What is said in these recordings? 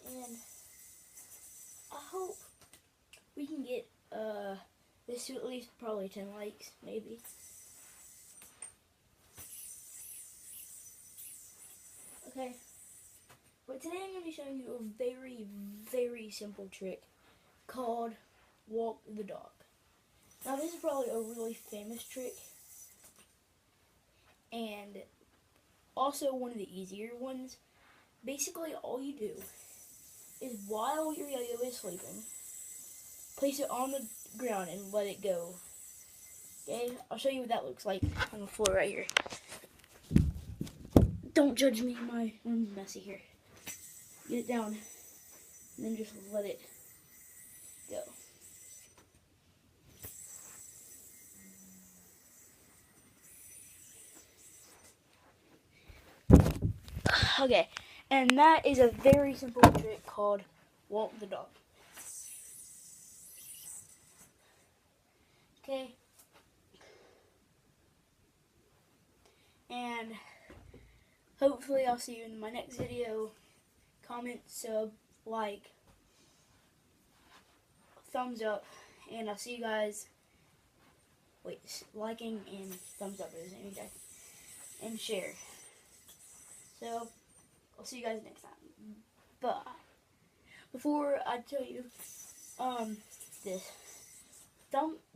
and I hope we can get this to at least probably 10 likes, maybe. Okay, but today I'm going to be showing you a very, very simple trick called walk the dog. Now this is probably a really famous trick, and also one of the easier ones. Basically all you do is while your yo-yo is sleeping, place it on the ground and let it go. Okay, I'll show you what that looks like on the floor right here. Don't judge me, my room's messy here. Get it down, and then just let it go. Okay, and that is a very simple trick called walk the dog. Okay, and hopefully I'll see you in my next video. Comment, sub, like, thumbs up, and I'll see you guys. Wait, liking and thumbs up is any day, and share. So I'll see you guys next time. But before I tell you, this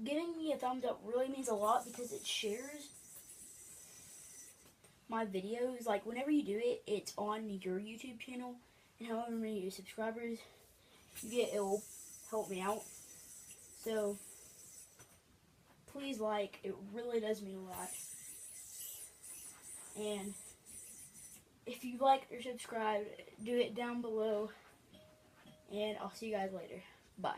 giving me a thumbs up really means a lot because it shares my videos. Like whenever you do it, it's on your YouTube channel, and however many subscribers you get, it will help me out. So please like, it really does mean a lot. And if you like or subscribe, do it down below, and I'll see you guys later. Bye.